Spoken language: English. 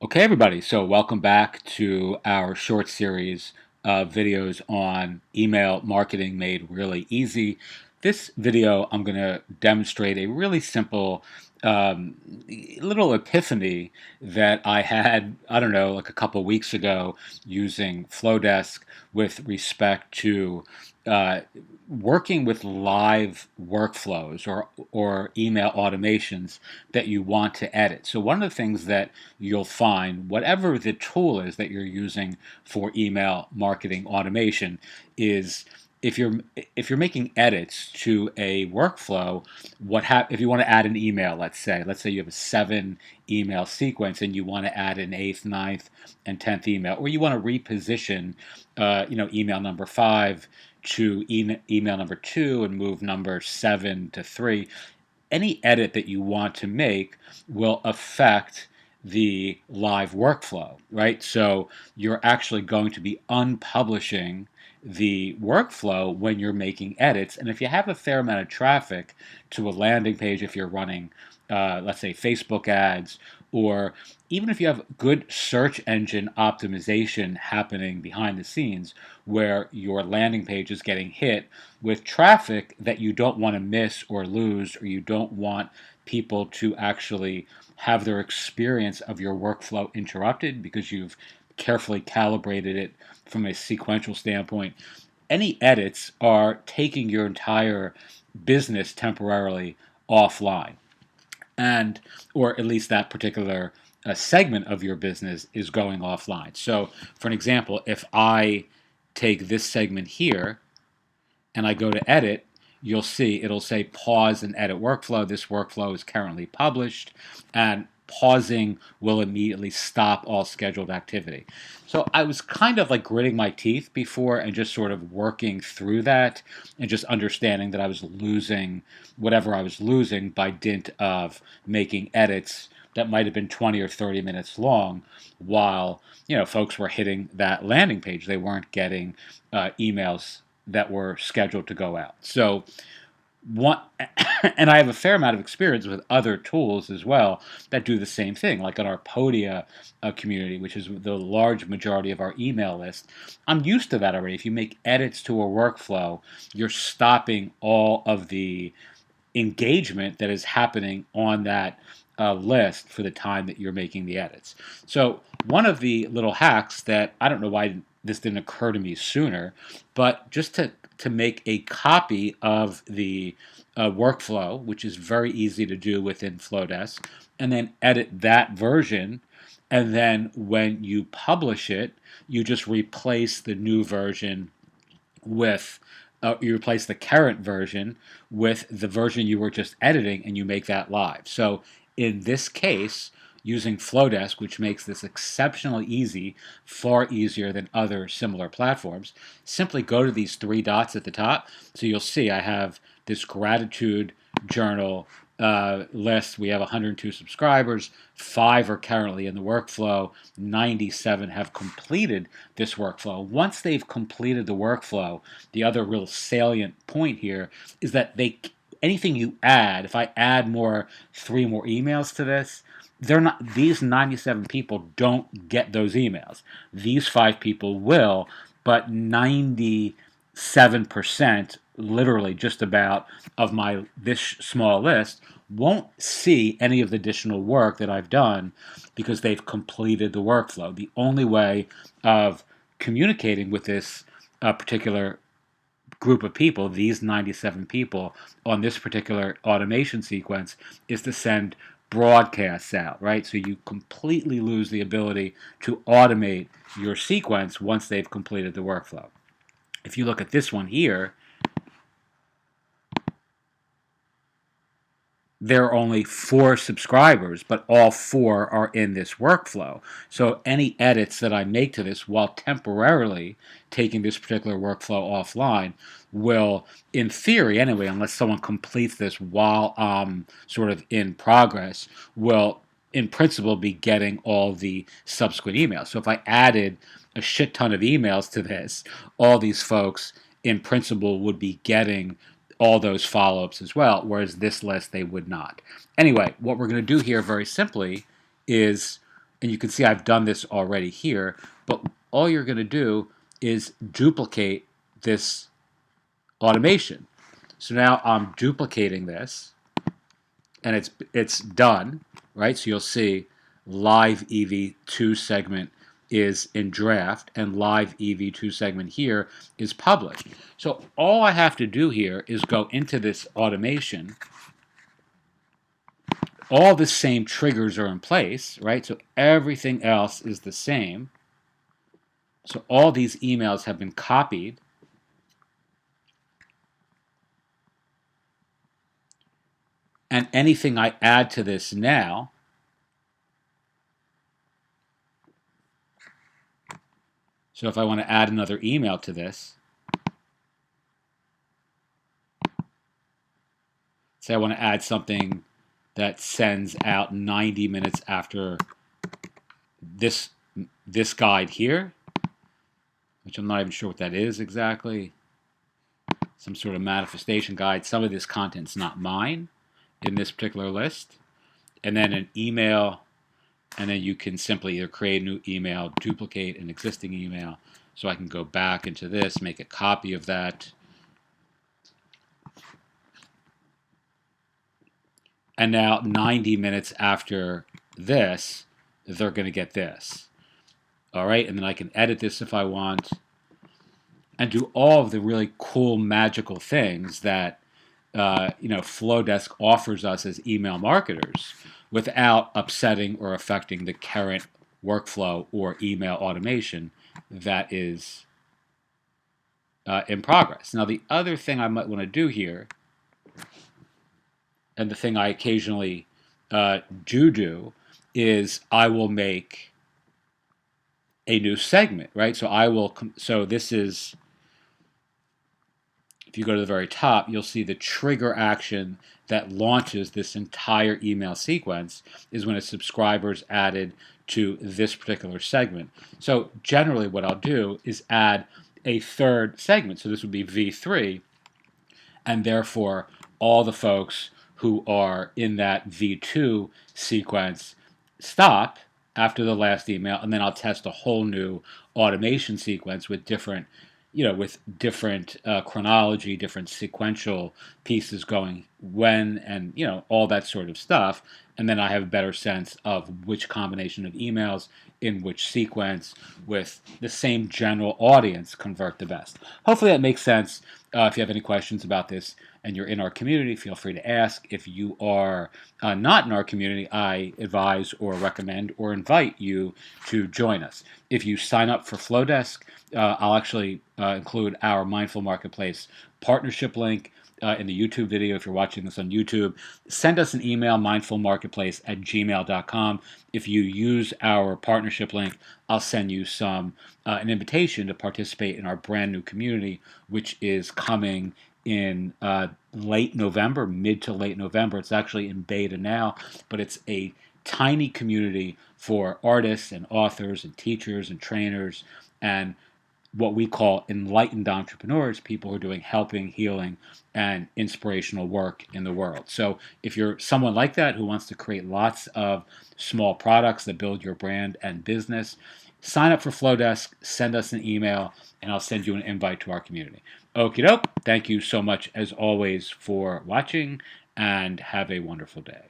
Okay, everybody, so welcome back to our short series of videos on email marketing made really easy. This video, I'm going to demonstrate a really simple um, little epiphany that I had, I don't know, like a couple weeks ago using FloDesk with respect to uh, working with live workflows or email automations that you want to edit. So one of the things that you'll find, whatever the tool is that you're using for email marketing automation, is if you're making edits to a workflow, if you want to add an email, let's say you have a 7 email sequence and you want to add an eighth, ninth, and 10th email, or you want to reposition, email number 5 to email number 2 and move number 7 to 3. Any edit that you want to make will affect the live workflow, right? So you're actually going to be unpublishing the workflow when you're making edits. And if you have a fair amount of traffic to a landing page, if you're running, let's say, Facebook ads, or even if you have good search engine optimization happening behind the scenes where your landing page is getting hit with traffic that you don't want to miss or lose, or you don't want people to actually have their experience of your workflow interrupted because you've carefully calibrated it from a sequential standpoint. Any edits are taking your entire business temporarily offline, and or at least that particular segment of your business is going offline. So, for an example, if I take this segment here and I go to edit, you'll see it'll say pause and edit workflow. This workflow is currently published, and pausing will immediately stop all scheduled activity. So I was kind of like gritting my teeth before and just sort of working through that and just understanding that I was losing whatever I was losing by dint of making edits that might have been 20 or 30 minutes long while folks were hitting that landing page. They weren't getting emails that were scheduled to go out. So one, and I have a fair amount of experience with other tools as well that do the same thing, like on our Podia community, which is the large majority of our email list. I'm used to that already. If you make edits to a workflow, you're stopping all of the engagement that is happening on that list for the time that you're making the edits. So one of the little hacks that I don't know why this didn't occur to me sooner, but just to make a copy of the workflow, which is very easy to do within FloDesk, and then edit that version. And then when you publish it, you just replace the new version with you replace the current version with the version you were just editing, and you make that live. So in this case, using FloDesk, which makes this exceptionally easy, far easier than other similar platforms, simply go to these 3 dots at the top. So you'll see I have this gratitude journal list. We have 102 subscribers. 5 are currently in the workflow. 97 have completed this workflow. Once they've completed the workflow, the other real salient point here is that anything you add, if I add 3 more emails to this, they're not, these 97 people don't get those emails. These 5 people will, but 97%, literally just about, of this small list won't see any of the additional work that I've done because they've completed the workflow. The only way of communicating with this particular group of people, these 97 people on this particular automation sequence, is to send broadcasts out, right? So you completely lose the ability to automate your sequence once they've completed the workflow. If you look at this one here, there are only 4 subscribers, but all 4 are in this workflow. So any edits that I make to this while temporarily taking this particular workflow offline will, in theory anyway, unless someone completes this while I'm sort of in progress, will in principle be getting all the subsequent emails. So if I added a shit ton of emails to this, all these folks in principle would be getting all those follow-ups as well, whereas this list they would not. Anyway, what we're going to do here very simply is And you can see I've done this already here, but all you're going to do is duplicate this automation. So now I'm duplicating this, and it's done, right? So you'll see live EV2 segment is in draft, and live EV2 segment here is published. So all I have to do here is go into this automation. All the same triggers are in place, right? So everything else is the same. So all these emails have been copied. And anything I add to this now, so if I want to add another email to this, say I want to add something that sends out 90 minutes after this guide here, which I'm not even sure what that is exactly. Some sort of manifestation guide. Some of this content's not mine in this particular list. And then an email, and then you can simply either create a new email, duplicate an existing email. So I can go back into this, make a copy of that. And now 90 minutes after this, they're going to get this. All right, and then I can edit this if I want and do all of the really cool magical things that FloDesk offers us as email marketers without upsetting or affecting the current workflow or email automation that is in progress. Now, the other thing I might want to do here, and the thing I occasionally do, is I will make a new segment, right? So this is, if you go to the very top, you'll see the trigger action that launches this entire email sequence is when a subscriber is added to this particular segment. So generally what I'll do is add a third segment. So this would be V3, and therefore all the folks who are in that V2 sequence stop after the last email, and then I'll test a whole new automation sequence with different chronology, different sequential pieces going when, and all that sort of stuff. And then I have a better sense of which combination of emails in which sequence with the same general audience convert the best. Hopefully that makes sense. If you have any questions about this and you're in our community, feel free to ask. If you are not in our community, I advise or recommend or invite you to join us. If you sign up for FloDesk, I'll actually include our Mindful Marketplace partnership link in the YouTube video. If you're watching this on YouTube, send us an email, mindfulmarketplace@gmail.com. If you use our partnership link, I'll send you an invitation to participate in our brand new community, which is coming in late November, mid to late November. It's actually in beta now, but it's a tiny community for artists and authors and teachers and trainers and what we call enlightened entrepreneurs, people who are doing helping, healing, and inspirational work in the world. So if you're someone like that who wants to create lots of small products that build your brand and business, sign up for FloDesk, send us an email, and I'll send you an invite to our community. Okie doke. Thank you so much, as always, for watching, and have a wonderful day.